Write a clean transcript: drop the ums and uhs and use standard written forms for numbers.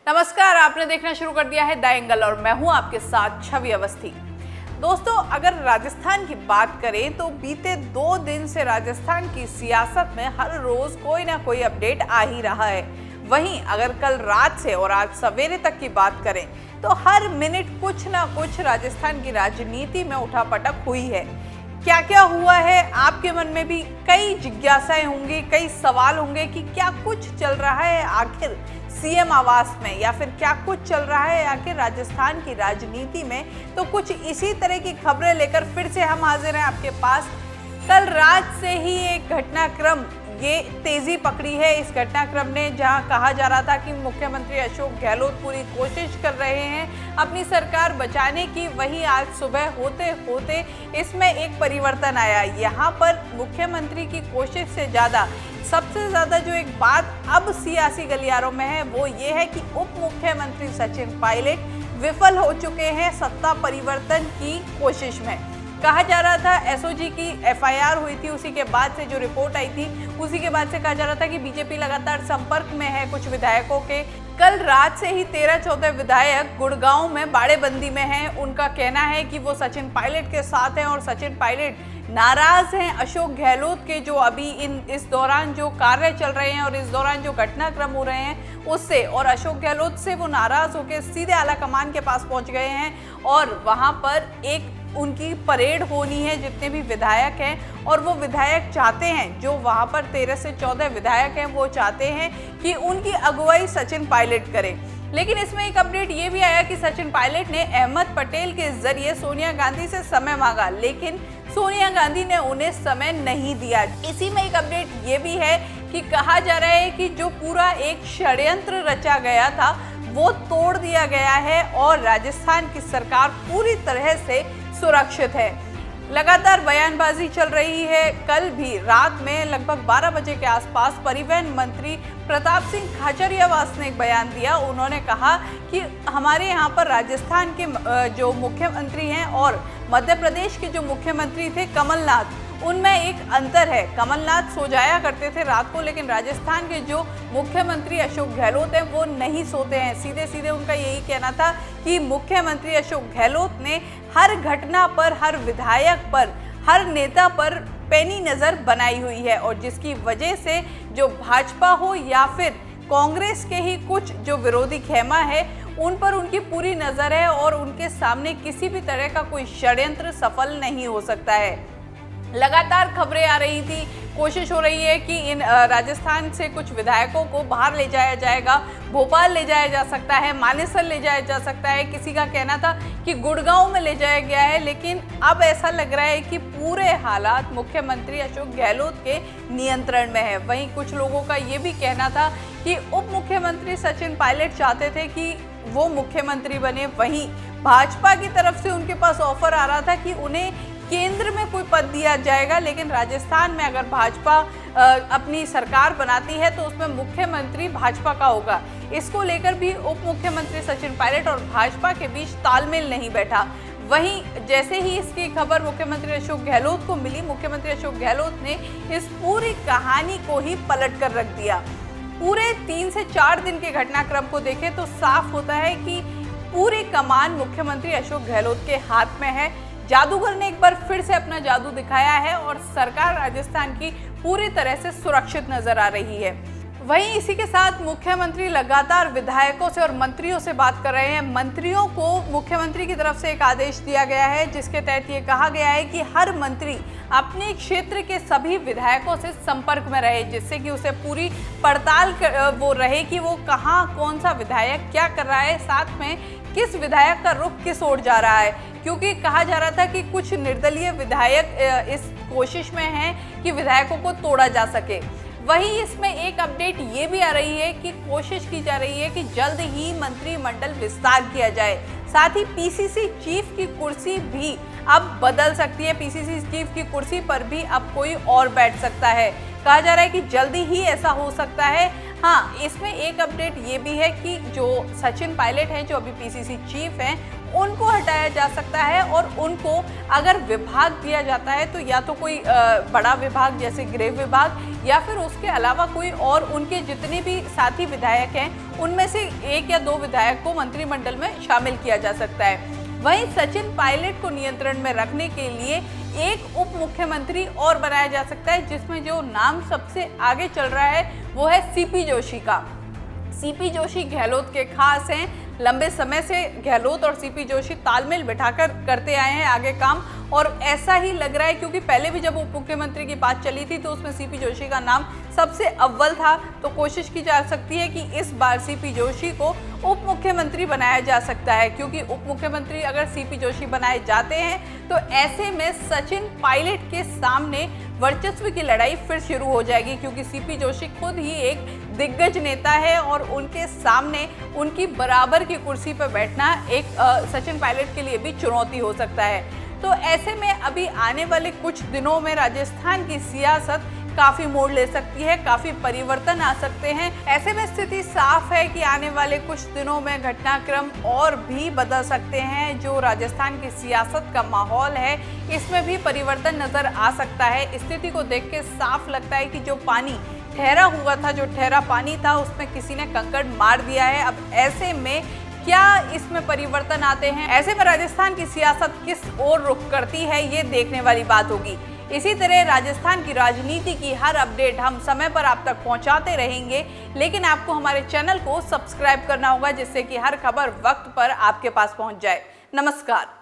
नमस्कार, आपने देखना शुरू कर दिया है द एंगल और मैं हूं आपके साथ छवि अवस्थी। दोस्तों, अगर राजस्थान की बात करें तो बीते 2 दिन से राजस्थान की सियासत में हर रोज कोई ना कोई अपडेट आ ही रहा है। वहीं अगर कल रात से और आज सवेरे तक की बात करें तो हर मिनट कुछ ना कुछ राजस्थान की राजनीति में उठापटक हुई है। क्या क्या हुआ है, आपके मन में भी कई जिज्ञासाएं होंगी, कई सवाल होंगे कि क्या कुछ चल रहा है आखिर सीएम आवास में, या फिर क्या कुछ चल रहा है आखिर राजस्थान की राजनीति में। तो कुछ इसी तरह की खबरें लेकर फिर से हम हाजिर हैं आपके पास। कल रात से ही एक घटनाक्रम ये तेजी पकड़ी है। इस घटनाक्रम ने जहां कहा जा रहा था कि मुख्यमंत्री अशोक गहलोत पूरी कोशिश कर रहे हैं अपनी सरकार बचाने की, वहीं आज सुबह होते होते इसमें एक परिवर्तन आया। यहाँ पर मुख्यमंत्री की कोशिश से सबसे ज्यादा जो एक बात अब सियासी गलियारों में है वो ये है कि उप मुख्यमंत्री सचिन पायलट विफल हो चुके हैं सत्ता परिवर्तन की कोशिश में। कहा जा रहा था एसओजी की एफआईआर हुई थी, उसी के बाद से जो रिपोर्ट आई थी उसी के बाद से कहा जा रहा था कि बीजेपी लगातार संपर्क में है कुछ विधायकों के। कल रात से ही 13-14 विधायक गुड़गांव में बाड़ेबंदी में हैं। उनका कहना है कि वो सचिन पायलट के साथ हैं और सचिन पायलट नाराज हैं अशोक गहलोत के जो अभी इस दौरान जो कार्य चल रहे हैं और इस दौरान जो घटनाक्रम हो रहे हैं उससे, और अशोक गहलोत से वो नाराज होकर सीधे आला कमान के पास पहुंच गए हैं और वहां पर एक उनकी परेड होनी है जितने भी विधायक हैं। और वो विधायक चाहते हैं, जो वहां पर 13 से 14 विधायक हैं, वो चाहते हैं कि उनकी अगुवाई सचिन पायलट करे। लेकिन इसमें एक अपडेट ये भी आया कि सचिन पायलट ने अहमद पटेल के जरिए सोनिया गांधी से समय मांगा, लेकिन सोनिया गांधी ने उन्हें समय नहीं दिया। इसी में एक अपडेट ये भी है कि कहा जा रहा है कि जो पूरा एक षड्यंत्र रचा गया था वो तोड़ दिया गया है और राजस्थान की सरकार पूरी तरह से सुरक्षित है। लगातार बयानबाजी चल रही है। कल भी रात में लगभग 12 बजे के आसपास परिवहन मंत्री प्रताप सिंह खाचरियावास ने एक बयान दिया। उन्होंने कहा कि हमारे यहाँ पर राजस्थान के जो मुख्यमंत्री हैं और मध्य प्रदेश के जो मुख्यमंत्री थे कमलनाथ, उनमें एक अंतर है। कमलनाथ सो जाया करते थे रात को, लेकिन राजस्थान के जो मुख्यमंत्री अशोक गहलोत हैं वो नहीं सोते हैं। सीधे सीधे उनका यही कहना था कि मुख्यमंत्री अशोक गहलोत ने हर घटना पर, हर विधायक पर, हर नेता पर पैनी नज़र बनाई हुई है और जिसकी वजह से जो भाजपा हो या फिर कांग्रेस के ही कुछ जो विरोधी खेमा है उन पर उनकी पूरी नज़र है और उनके सामने किसी भी तरह का कोई षड्यंत्र सफल नहीं हो सकता है। लगातार खबरें आ रही थी, कोशिश हो रही है कि इन राजस्थान से कुछ विधायकों को बाहर ले जाया जाएगा, भोपाल ले जाया जा सकता है, मानेसर ले जाया जा सकता है। किसी का कहना था कि गुड़गांव में ले जाया गया है, लेकिन अब ऐसा लग रहा है कि पूरे हालात मुख्यमंत्री अशोक गहलोत के नियंत्रण में है। वहीं कुछ लोगों का ये भी कहना था कि उप मुख्यमंत्री सचिन पायलट चाहते थे कि वो मुख्यमंत्री बने। वहीं भाजपा की तरफ से उनके पास ऑफर आ रहा था कि उन्हें केंद्र में कोई पद दिया जाएगा, लेकिन राजस्थान में अगर भाजपा अपनी सरकार बनाती है तो उसमें मुख्यमंत्री भाजपा का होगा। इसको लेकर भी उप मुख्यमंत्री सचिन पायलट और भाजपा के बीच तालमेल नहीं बैठा। वहीं जैसे ही इसकी खबर मुख्यमंत्री अशोक गहलोत को मिली, मुख्यमंत्री अशोक गहलोत ने इस पूरी कहानी को ही पलट कर रख दिया। पूरे 3 से 4 दिन के घटनाक्रम को देखें तो साफ होता है कि पूरी कमान मुख्यमंत्री अशोक गहलोत के हाथ में है। जादूगर ने एक बार फिर से अपना जादू दिखाया है और सरकार राजस्थान की पूरी तरह से सुरक्षित नजर आ रही है। वहीं इसी के साथ मुख्यमंत्री लगातार विधायकों से और मंत्रियों से बात कर रहे हैं। मंत्रियों को मुख्यमंत्री की तरफ से एक आदेश दिया गया है जिसके तहत ये कहा गया है कि हर मंत्री अपने क्षेत्र के सभी विधायकों से संपर्क में रहे, जिससे कि उसे पूरी पड़ताल वो रहे कि वो कहाँ कौन सा विधायक क्या कर रहा है, साथ में किस विधायक का रुख किस ओर जा रहा है। क्योंकि कहा जा रहा था कि कुछ निर्दलीय विधायक इस कोशिश में हैं कि विधायकों को तोड़ा जा सके। वहीं इसमें एक अपडेट ये भी आ रही है कि कोशिश की जा रही है कि जल्द ही मंत्रिमंडल विस्तार किया जाए। साथ ही पीसीसी चीफ की कुर्सी भी अब बदल सकती है। पीसीसी चीफ की कुर्सी पर भी अब कोई और बैठ सकता है। कहा जा रहा है कि जल्दी ही ऐसा हो सकता है। हाँ, इसमें एक अपडेट ये भी है कि जो सचिन पायलट हैं, जो अभी पीसीसी चीफ हैं, उनको हटाया जा सकता है और उनको अगर विभाग दिया जाता है तो या तो कोई बड़ा विभाग जैसे गृह विभाग या फिर उसके अलावा कोई और उनके जितने भी साथी विधायक हैं उनमें से 1 या 2 विधायक को मंत्रिमंडल में शामिल किया जा सकता है। वहीं सचिन पायलट को नियंत्रण में रखने के लिए एक उप मुख्यमंत्री और बनाया जा सकता है, जिसमें जो नाम सबसे आगे चल रहा है वो है सीपी जोशी का। सीपी जोशी गहलोत के खास हैं, लंबे समय से गहलोत और सीपी जोशी तालमेल बिठाकर करते आए हैं आगे काम, और ऐसा ही लग रहा है क्योंकि पहले भी जब उप मुख्यमंत्री की बात चली थी तो उसमें सीपी जोशी का नाम सबसे अव्वल था। तो कोशिश की जा सकती है कि इस बार सीपी जोशी को उप मुख्यमंत्री बनाया जा सकता है, क्योंकि उप मुख्यमंत्री अगर सीपी जोशी बनाए जाते हैं तो ऐसे में सचिन पायलट के सामने वर्चस्व की लड़ाई फिर शुरू हो जाएगी, क्योंकि सीपी जोशी खुद ही एक दिग्गज नेता है और उनके सामने उनकी बराबर की कुर्सी पर बैठना एक सचिन पायलट के लिए भी चुनौती हो सकता है। तो ऐसे में अभी आने वाले कुछ दिनों में राजस्थान की सियासत काफी मोड़ ले सकती है, काफी परिवर्तन आ सकते हैं। ऐसे में स्थिति साफ है कि आने वाले कुछ दिनों में घटनाक्रम और भी बदल सकते हैं। जो राजस्थान की सियासत का माहौल है इसमें भी परिवर्तन नजर आ सकता है। स्थिति को देख के साफ लगता है कि जो पानी ठहरा हुआ था, जो ठहरा पानी था, उसमें किसी ने कंकड़ मार दिया है। अब ऐसे में क्या इसमें परिवर्तन आते हैं, ऐसे में राजस्थान की सियासत किस ओर रुख करती है, ये देखने वाली बात होगी। इसी तरह राजस्थान की राजनीति की हर अपडेट हम समय पर आप तक पहुंचाते रहेंगे, लेकिन आपको हमारे चैनल को सब्सक्राइब करना होगा जिससे कि हर खबर वक्त पर आपके पास पहुंच जाए। नमस्कार।